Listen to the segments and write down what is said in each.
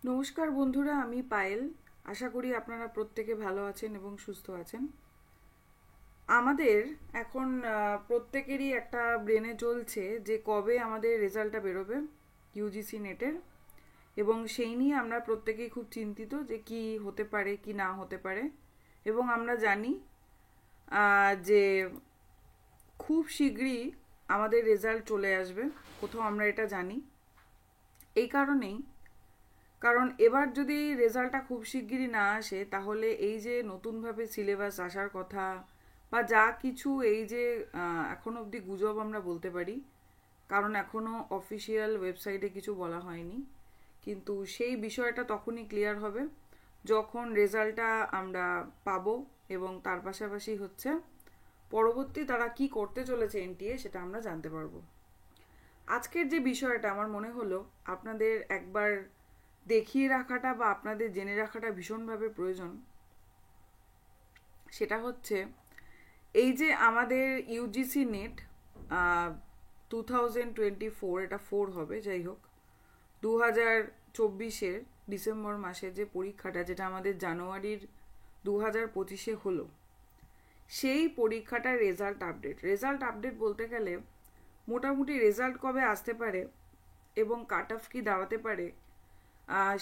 নমস্কার বন্ধুরা, আমি পায়েল। আশা করি আপনারা প্রত্যেকে ভালো আছেন এবং সুস্থ আছেন। আমাদের এখন প্রত্যেকেরই একটা ব্রেনে চলছে যে কবে আমাদের রেজাল্টটা বেরোবে ইউজিসি নেটের, এবং সেই নিয়ে আমরা প্রত্যেকেই খুব চিন্তিত যে কি হতে পারে কি না হতে পারে। এবং আমরা জানি যে খুব শীঘ্রই আমাদের রেজাল্ট চলে আসবে, কোথাও আমরা এটা জানি। এই কারণেই, কারণ এবার যদি রেজাল্টটা খুব শিগগিরই না আসে, তাহলে এই যে নতুনভাবে সিলেবাস আসার কথা বা যা কিছু এই যে এখন অবধি গুজব আমরা বলতে পারি, কারণ এখনও অফিসিয়াল ওয়েবসাইটে কিছু বলা হয়নি, কিন্তু সেই বিষয়টা তখনই ক্লিয়ার হবে যখন রেজাল্টটা আমরা পাবো। এবং তার পাশাপাশি হচ্ছে পরবর্তী তারা কি করতে চলেছে এনটিএ, সেটা আমরা জানতে পারবো। আজকের যে বিষয়টা আমার মনে হলো আপনাদের একবার দেখিয়ে রাখাটা বা আপনাদের জেনে রাখাটা ভীষণভাবে প্রয়োজন। সেটা হচ্ছে এই যে আমাদের ইউজিসি নেট 2024, এটা 4 হবে, যাই হোক 2024-এর ডিসেম্বর মাসে যে পরীক্ষাটা, যেটা আমাদের জানুয়ারির 2025-এ হলো, সেই পরীক্ষাটার রেজাল্ট আপডেট বলতে গেলে মোটামুটি রেজাল্ট কবে আসতে পারে এবং কাট অফ কি দাঁড়াতে পারে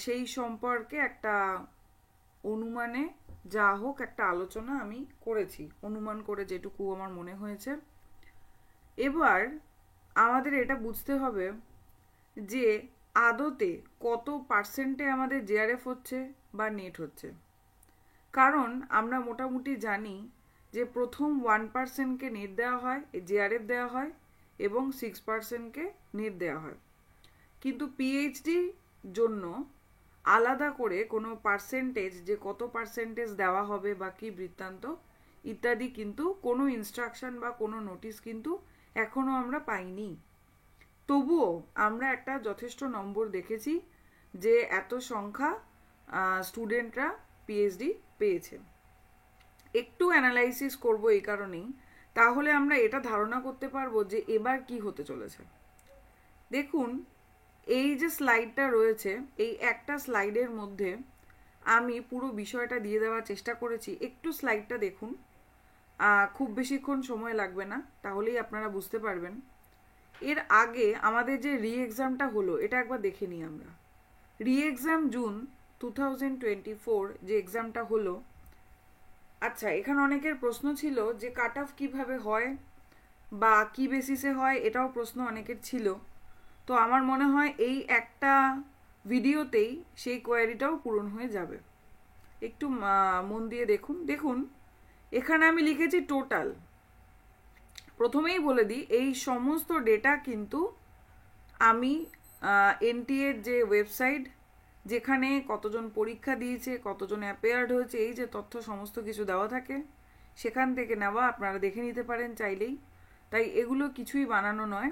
সেই সম্পর্কে একটা অনুমানে যা হোক একটা আলোচনা আমি করেছি, অনুমান করে যেটুকু আমার মনে হয়েছে। এবার আমাদের এটা বুঝতে হবে যে আদতে কত পার্সেন্টে আমাদের জেআরএফ হচ্ছে বা নেট হচ্ছে। কারণ আমরা মোটামুটি জানি যে প্রথম 1%কে নেট দেওয়া হয়, জেআরএফ দেওয়া হয়, এবং 6%কে নেট দেওয়া হয়। কিন্তু পিএইচডি জন্য আলাদা করে কোনো পার্সেন্টেজ, যে কত পার্সেন্টেজ দেওয়া হবে বা কী বৃত্তান্ত ইত্যাদি কিন্তু কোনো ইনস্ট্রাকশন বা কোনো নোটিশ কিন্তু এখনও আমরা পাইনি। তবুও আমরা একটা যথেষ্ট নম্বর দেখেছি যে এত সংখ্যা স্টুডেন্টরা পিএইচডি পেয়েছে। একটু অ্যানালাইসিস করব এই কারণেই, তাহলে আমরা এটা ধারণা করতে পারবো যে এবার কি হতে চলেছে। দেখুন, এই যে স্লাইডটা রয়েছে, এই একটা স্লাইডের মধ্যে আমি পুরো বিষয়টা দিয়ে দেওয়ার চেষ্টা করেছি। একটু স্লাইডটা দেখুন, খুব বেশিক্ষণ সময় লাগবে না, তাহলেই আপনারা বুঝতে পারবেন। এর আগে আমাদের যে রি এক্সামটা হলো, এটা একবার দেখে নিই আমরা। রি এক্সাম জুন 2024 যে এক্সামটা হলো, আচ্ছা এখানে অনেকের প্রশ্ন ছিল যে কাট অফ কীভাবে হয় বা কি বেসিসে হয়, এটাও প্রশ্ন অনেকের ছিল। তো আমার মনে হয় এই একটা ভিডিওতেই সেই কোয়ারিটাও পূরণ হয়ে যাবে। একটু মন দিয়ে দেখুন। দেখুন, এখানে আমি লিখেছি টোটাল। প্রথমেই বলে দিই, এই সমস্ত ডেটা কিন্তু আমি এনটিএর যে ওয়েবসাইট, যেখানে কতজন পরীক্ষা দিয়েছে, কতজন অ্যাপেয়ার্ড হয়েছে, এই যে তথ্য সমস্ত কিছু দেওয়া থাকে, সেখান থেকে নেওয়া, আপনারা দেখে নিতে পারেন চাইলেই। তাই এগুলো কিছুই বানানো নয়।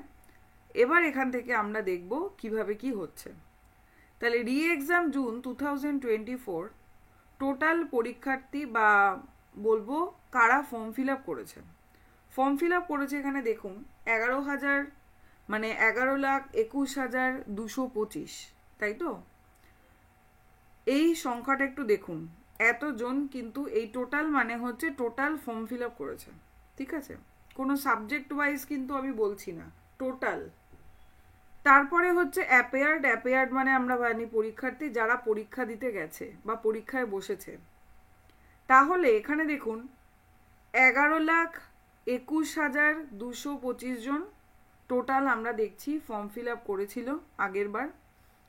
এবার এখান থেকে আমরা দেখব কিভাবে কি হচ্ছে। তাহলে রি এক্সাম জুন 2024 টোটাল পরীক্ষার্থী বা বলবো কারা ফর্ম ফিল আপ করেছে। ফর্ম ফিল আপ করেছে এখানে দেখুন 11,000, মানে 11,21,225, তাই তো? এই সংখ্যাটা একটু দেখুন, এতজন কিন্তু এই টোটাল মানে হচ্ছে টোটাল ফর্ম ফিল আপ করেছে, ঠিক আছে? কোনো সাবজেক্ট ওয়াইজ কিন্তু আমি বলছি না, টোটাল। তারপরে হচ্ছে অ্যাপেয়ার্ড মানে আমরা জানি পরীক্ষার্থী যারা পরীক্ষা দিতে গেছে বা পরীক্ষায় বসেছে। তাহলে এখানে দেখুন 11,21,225 জন টোটাল আমরা দেখছি ফর্ম ফিল আপ করেছিল আগের বার,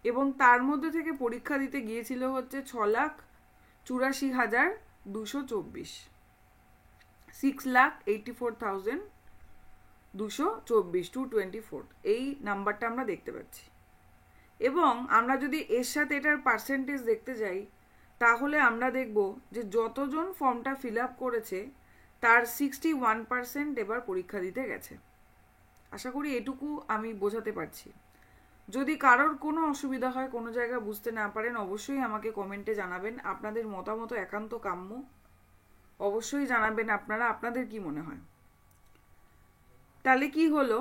এবং তার মধ্যে থেকে পরীক্ষা দিতে গিয়েছিল হচ্ছে 6,84,224, 6,84,224, এই নাম্বারটা আমরা দেখতে পাচ্ছি। এবং আমরা যদি এর সাথে এটার পার্সেন্টেজ দেখতে যাই, তাহলে আমরা দেখব যে যতজন ফর্মটা ফিল আপ করেছে তার 61% এবার পরীক্ষা দিতে গেছে। আশা করি এটুকু আমি বোঝাতে পারছি। যদি কারোর কোনো অসুবিধা হয়, কোনো জায়গা বুঝতে না পারেন, অবশ্যই আমাকে কমেন্টে জানাবেন। আপনাদের মতামত একান্ত কাম্য, অবশ্যই জানাবেন আপনারা, আপনাদের কি মনে হয়। তাহলে কি হলো,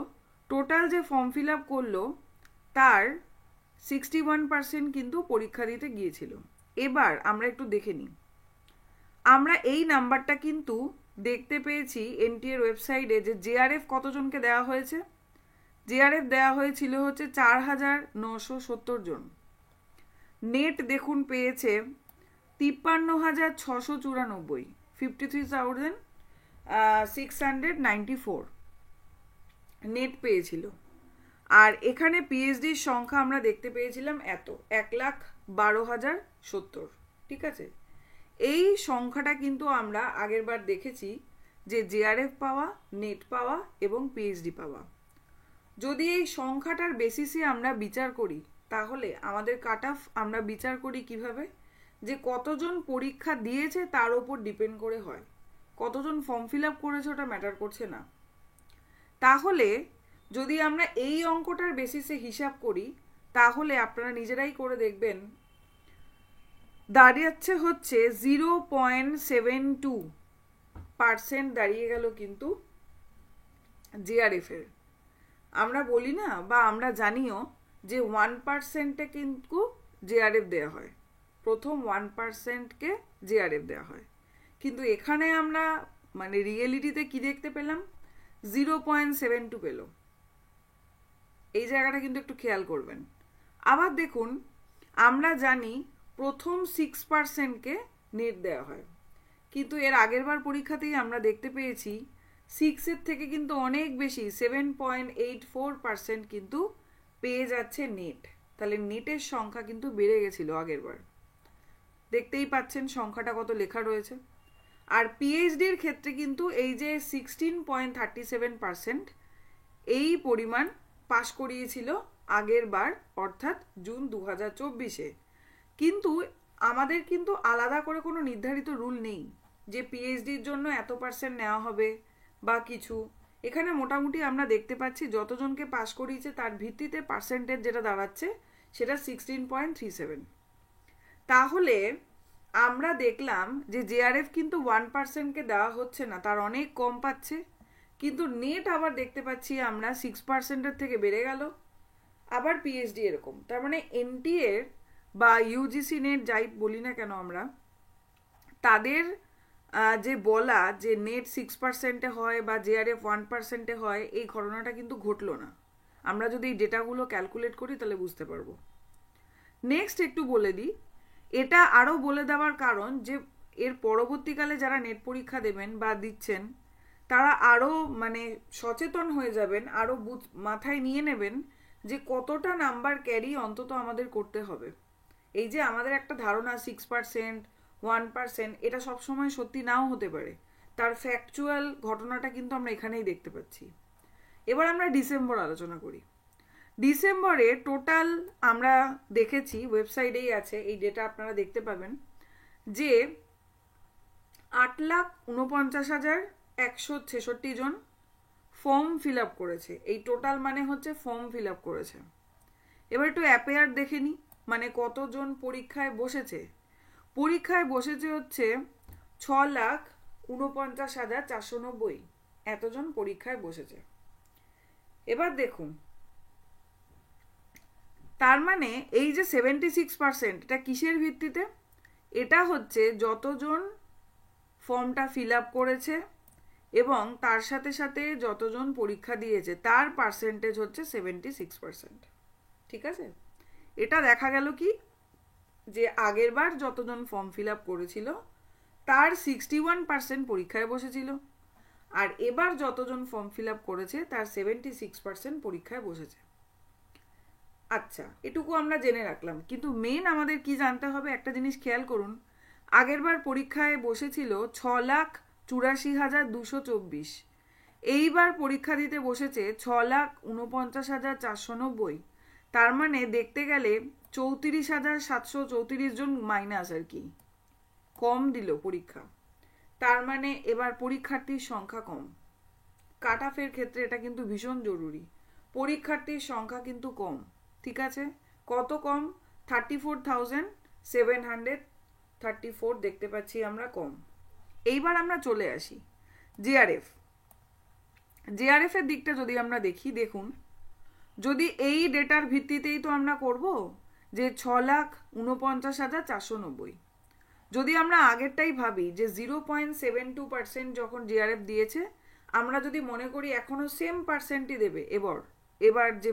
টোটাল যে ফর্ম ফিল আপ করলো তার 61% কিন্তু পরীক্ষা দিতে গিয়েছিল। এবার আমরা একটু দেখে নিই। আমরা এই নাম্বারটা কিন্তু দেখতে পেয়েছি এনটিএর ওয়েবসাইটে যে জেআরএফ কতজনকে দেওয়া হয়েছে। জেআরএফ দেওয়া হয়েছিল হচ্ছে 4,970 জন। নেট দেখুন পেয়েছে 53,694, 53,694 নেট পেয়েছিল। আর এখানে পিএইচডির সংখ্যা আমরা দেখতে পেয়েছিলাম এত 1,12,070। ঠিক আছে, এই সংখ্যাটা কিন্তু আমরা আগের বার দেখেছি যে জেআরএফ পাওয়া, নেট পাওয়া এবং পিএইচডি পাওয়া। যদি এই সংখ্যাটার বেসিসে আমরা বিচার করি তাহলে আমাদের কাট অফ আমরা বিচার করি কিভাবে, যে কতজন পরীক্ষা দিয়েছে তার উপর ডিপেন্ড করে হয়। কতজন ফর্ম ফিল আপ করেছে ওটা ম্যাটার করছে না। তাহলে যদি আমরা এই অঙ্কটার বেসিসে হিসাব করি তাহলে আপনারা নিজেরাই করে দেখবেন দাঁড়িয়েছে হচ্ছে 0.72% দাঁড়িয়ে গেল কিন্তু জেআরএফ এর। আমরা বলি না বা আমরা জানিও যে 1%-এ কিন্তু জেআরএফ দেওয়া হয়, প্রথম 1%-কে জেআরএফ দেওয়া হয়। কিন্তু এখানে আমরা মানে রিয়েলিটিতে কি দেখতে পেলাম, 0.72 পেল। এই জায়গাটা কিন্তু একটু খেয়াল করবেন। আবার দেখুন, আমরা জানি প্রথম 6%-কে নেট দেওয়া হয়, কিন্তু এর আগের বার পরীক্ষাতেই আমরা দেখতে পেয়েছি 6-এর থেকে কিন্তু অনেক বেশি 7.84% কিন্তু পেয়ে যাচ্ছে নেট। তাহলে নেটের সংখ্যা কিন্তু বেড়ে গেছিল আগের বার। দেখতেই পাচ্ছেন সংখ্যাটা কত লেখা রয়েছে। আর পিএইচডির ক্ষেত্রে কিন্তু এই যে 16.37% এই পরিমাণ পাশ করিয়েছিল আগের বার, অর্থাৎ জুন 2024-এ। কিন্তু আমাদের কিন্তু আলাদা করে কোনো নির্ধারিত রুল নেই যে পিএইচডির জন্য এত পার্সেন্ট নেওয়া হবে বা কিছু। এখানে মোটামুটি আমরা দেখতে পাচ্ছি যতজনকে পাশ করিয়েছে তার ভিত্তিতে পার্সেন্টেজ যেটা দাঁড়াচ্ছে সেটা 16.37। তাহলে আমরা দেখলাম যে জেআরএফ কিন্তু 1%-কে দেওয়া হচ্ছে না, তার অনেক কম পাচ্ছে। কিন্তু নেট আবার দেখতে পাচ্ছি আমরা 6%-এর থেকে বেড়ে গেল, আবার পিএইচডি এরকম। তার মানে এনটিএ বা ইউজিসি নেট যাই বলি না কেন আমরা, তাদের যে বলা যে নেট 6%-এ হয় বা জেআরএফ 1%-এ হয়, এই ঘটনাটা কিন্তু ঘটলো না। আমরা যদি এই ডেটাগুলো ক্যালকুলেট করি তাহলে বুঝতে পারবো। নেক্সট একটু বলে দিই, এটা আরও বলে দেওয়ার কারণ যে এর পরবর্তীকালে যারা নেট পরীক্ষা দেবেন বা দিচ্ছেন তারা আরও মানে সচেতন হয়ে যাবেন, আরও মাথায় নিয়ে নেবেন যে কতটা নাম্বার ক্যারি অন্তত আমাদের করতে হবে। এই যে আমাদের একটা ধারণা 6%, 1%, এটা সবসময় সত্যি নাও হতে পারে। তার ফ্যাকচুয়াল ঘটনাটা কিন্তু আমরা এখানেই দেখতে পাচ্ছি। এবার আমরা ডিসেম্বর আলোচনা করি। ডিসেম্বরে টোটাল আমরা দেখেছি, ওয়েবসাইটেই আছে এই ডেটা আপনারা দেখতে পাবেন, যে 8,49,166 জন ফর্ম ফিল আপ করেছে। এই টোটাল মানে হচ্ছে ফর্ম ফিল আপ করেছে। এবার একটু অ্যাপেয়ার দেখে নিই, মানে কতজন পরীক্ষায় বসেছে। পরীক্ষায় বসেছে হচ্ছে 6,49,490, এতজন পরীক্ষায় বসেছে। এবার দেখুন, তার মানে এই যে 76%, এটা কিসের ভিত্তিতে? এটা হচ্ছে যতজন ফর্মটা ফিল আপ করেছে এবং তার সাথে সাথে যতজন পরীক্ষা দিয়েছে তার পার্সেন্টেজ হচ্ছে 76%। ঠিক আছে, এটা দেখা গেল কি যে আগের বার যতজন ফর্ম ফিল আপ করেছিল তার 61% পরীক্ষায় বসেছিল, আর এবার যতজন ফর্ম ফিল আপ করেছে তার 76% পরীক্ষায় বসেছে। আচ্ছা, এটুকু আমরা জেনে রাখলাম, কিন্তু মেন আমাদের কি জানতে হবে একটা জিনিস খেয়াল করুন। আগের বার পরীক্ষায় বসেছিল 6,84,224, এইবার পরীক্ষা দিতে বসেছে 6,49,490। তার মানে দেখতে গেলে 34,734 জন মাইনাস আর কি, কম দিল পরীক্ষা। তার মানে এবার পরীক্ষার্থীর সংখ্যা কম। কাট অফের ক্ষেত্রে এটা কিন্তু ভীষণ জরুরি, পরীক্ষার্থীর সংখ্যা কিন্তু কম। ঠিক আছে, কত কম? 34,734 দেখতে পাচ্ছি আমরা কম। এইবার আমরা চলে আসি জেআরএফ। জেআরএফ এর দিকটা যদি আমরা দেখি, দেখুন যদি এই ডেটার ভিত্তিতেই তো আমরা করব যে 6,49,490, যদি আমরা আগেরটাই ভাবি যে 0.72% যখন জিআরএফ দিয়েছে, আমরা যদি মনে করি এখনো সেম পার্সেন্টই দেবে এবার যে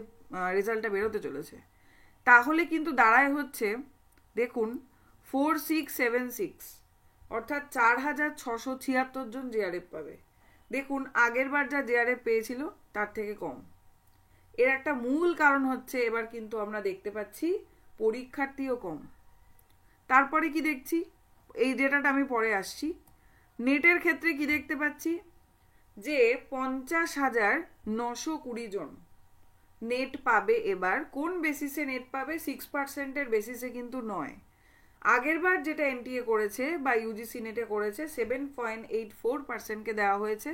রেজাল্টটা বেরোতে চলেছে, তাহলে কিন্তু দাঁড়ায় হচ্ছে, দেখুন 4676, অর্থাৎ 4,676 জন জিআরএফ পাবে। দেখুন আগের বার যা জিআরএফ পেয়েছিল তার থেকে কম। এর একটা মূল কারণ হচ্ছে এবার কিন্তু আমরা দেখতে পাচ্ছি পরীক্ষার্থীও কম। তারপরে কি দেখছি, এই ডেটাটা আমি পরে আসছি। নেটের ক্ষেত্রে কি দেখতে পাচ্ছি যে 50,920 জন নেট পাবে। এবার কোন বেসিসে নেট পাবে? 6%-এর বেসিসে কিন্তু নয়। আগের বার যেটা এনটিএ করেছে বা ইউজিসি নেটে করেছে 7.84%-কে দেওয়া হয়েছে।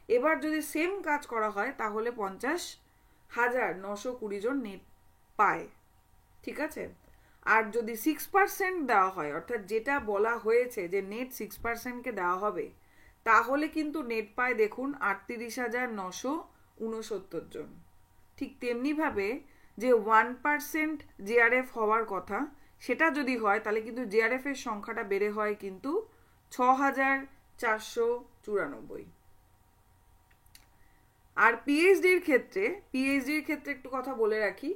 এবার যদি সেম কাজ করা হয় তাহলে 50,920 জন নেট পায়, ঠিক আছে। আর যদি 6% দেওয়া হয়, অর্থাৎ যেটা বলা হয়েছে যে নেট 6%-কে দেওয়া হবে, তাহলে কিন্তু নেট পায় দেখুন 38,969 জন। ঠিক তেমনিভাবে যে 1% জিআরএফ হওয়ার কথা, সেটা যদি হয় তাহলে কিন্তু জিআরএফ এর সংখ্যাটা বেড়ে হয় কিন্তু 6,494। আর পিএইচডির ক্ষেত্রে একটু কথা বলে রাখি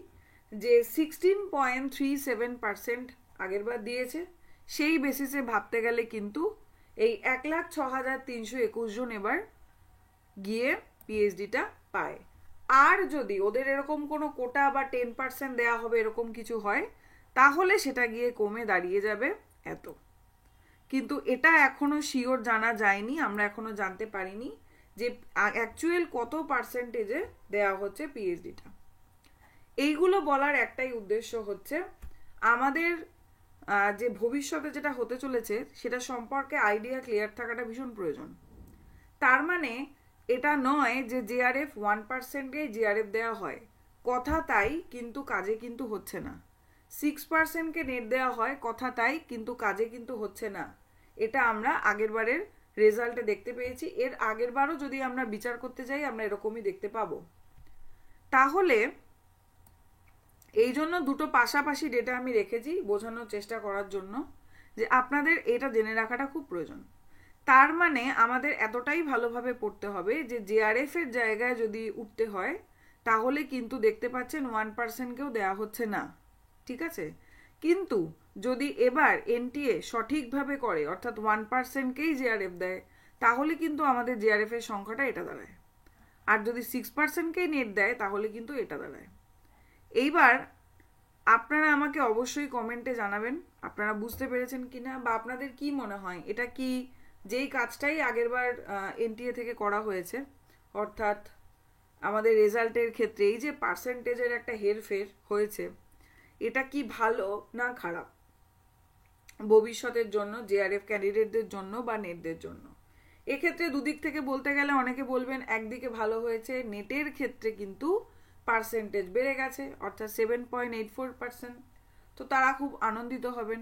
যে 16.37% আগের বার দিয়েছে। সেই বেসিসে ভাবতে গেলে কিন্তু এই 1,06,321 জন এবার গিয়ে পিএইচডিটা পায়। আর যদি ওদের এরকম কোনো কোটা বা 10% দেয়া হবে এরকম কিছু হয়, তাহলে সেটা গিয়ে কমে দাঁড়িয়ে যাবে এত। কিন্তু এটা এখনো শিওর জানা যায়নি, আমরা এখনো জানতে পারিনি যে অ্যাকচুয়াল কত পার্সেন্টেজে দেয়া হচ্ছে পিএইচডিটা। এইগুলো বলার একটাই উদ্দেশ্য হচ্ছে আমাদের যে ভবিষ্যতে যেটা হতে চলেছে সেটা সম্পর্কে আইডিয়া ক্লিয়ার থাকাটা ভীষণ প্রয়োজন। তার মানে এটা নয় যে জিআরএফ 1%-কে জিআরএফ দেওয়া হয়, কথা তাই কিন্তু কাজে কিন্তু হচ্ছে না। 6%-কে নেট দেওয়া হয়, কথা তাই কিন্তু কাজে কিন্তু হচ্ছে না। এটা আমরা আগের বারের রেজাল্টে দেখতে পেয়েছি। এর আগের বারও যদি আমরা বিচার করতে যাই আমরা এরকমই দেখতে পাবো। তাহলে এই জন্য দুটো পাশাপাশি ডেটা আমি রেখেছি বোঝানোর চেষ্টা করার জন্য যে আপনাদের এটা জেনে রাখাটা খুব প্রয়োজন। তার মানে আমাদের এতটাই ভালোভাবে পড়তে হবে যে জিআরএফ এর জায়গায় যদি উঠতে হয় তাহলে কিন্তু দেখতে পাচ্ছেন 1%-কেও দেওয়া হচ্ছে না, ঠিক আছে। কিন্তু যদি এবার এনটিএ সঠিকভাবে করে, অর্থাৎ 1%-কেই জিআরএফ দেয়, তাহলে কিন্তু আমাদের জিআরএফ এর সংখ্যাটা এটা দাঁড়ায়। আর যদি 6%-কেই নেট দেয় তাহলে কিন্তু এটা দাঁড়ায়। এইবার আপনারা আমাকে অবশ্যই কমেন্টে জানাবেন আপনারা বুঝতে পেরেছেন কিনা, বা আপনাদের কি মনে হয় এটা কি যেই কাজটাই আগেরবার এনটিএ থেকে করা হয়েছে, অর্থাৎ আমাদের রেজাল্টের ক্ষেত্রে এই যে পার্সেন্টেজের একটা হেরফের হয়েছে, এটা কি ভালো না খারাপ ভবিষ্যতের জন্য জিআরএফ ক্যান্ডিডেটদের জন্য বা নেটদের জন্য। এক্ষেত্রে দুদিক থেকে বলতে গেলে অনেকে বলবেন একদিকে ভালো হয়েছে, নেটের ক্ষেত্রে কিন্তু পার্সেন্টেজ বেড়ে গেছে, অর্থাৎ 7.84%, তো তারা খুব আনন্দিত হবেন।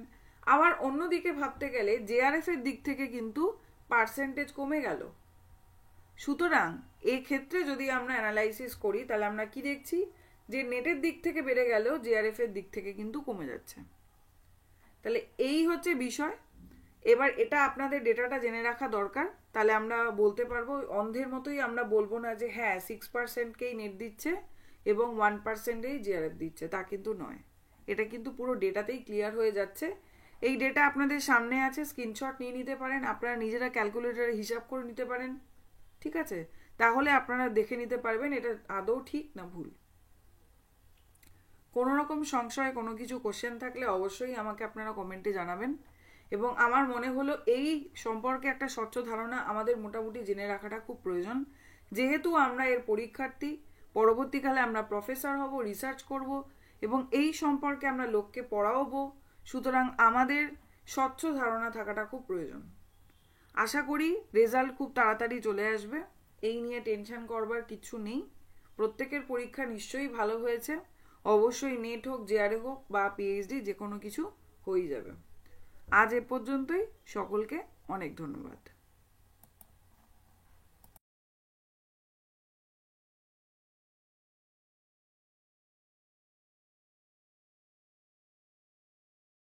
আবার অন্যদিকে ভাবতে গেলে জেআরএফ এর দিক থেকে কিন্তু পার্সেন্টেজ কমে গেল। সুতরাং এক্ষেত্রে যদি আমরা অ্যানালাইসিস করি তাহলে আমরা কি দেখছি যে নেটের দিক থেকে বেড়ে গেলেও জেআরএফ এর দিক থেকে কিন্তু কমে যাচ্ছে। তাহলে এই হচ্ছে বিষয়। এবার এটা আপনাদের ডেটাটা জেনে রাখা দরকার, তাহলে আমরা বলতে পারবো অন্ধের মতোই আমরা বলবো না যে হ্যাঁ 6%-কেই নেট দিচ্ছে এবং 1%-এই জিআরএফ দিচ্ছে, তা কিন্তু নয়। এটা কিন্তু পুরো ডেটাতেই ক্লিয়ার হয়ে যাচ্ছে। এই ডেটা আপনাদের সামনে আছে, স্ক্রিনশট নিয়ে নিতে পারেন, আপনারা নিজেরা ক্যালকুলেটরে হিসাব করে নিতে পারেন, ঠিক আছে। তাহলে আপনারা দেখে নিতে পারবেন এটা আদৌ ঠিক না ভুল। কোনো রকম সংশয় কোনো কিছু কোশ্চেন থাকলে অবশ্যই আমাকে আপনারা কমেন্টে জানাবেন। এবং আমার মনে হলো এই সম্পর্কে একটা স্বচ্ছ ধারণা আমাদের মোটামুটি জেনে রাখাটা খুব প্রয়োজন, যেহেতু আমরা এর পরীক্ষার্থী, পরবর্তীকালে আমরা প্রফেসর হব, রিসার্চ করব এবং এই সম্পর্কে আমরা লোককে পড়াবো। সুতরাং আমাদের স্বচ্ছ ধারণা থাকাটা খুব প্রয়োজন। আশা করি রেজাল্ট খুব তাড়াতাড়ি চলে আসবে, এই নিয়ে টেনশন করবার কিছু নেই। প্রত্যেকের পরীক্ষা নিশ্চয়ই ভালো হয়েছে, অবশ্যই নেট হোক, জেআরএফ হোক বা পিএইচডি, যে কোনো কিছু হয়ে যাবে। আজ এ পর্যন্তই, সকলকে অনেক ধন্যবাদ।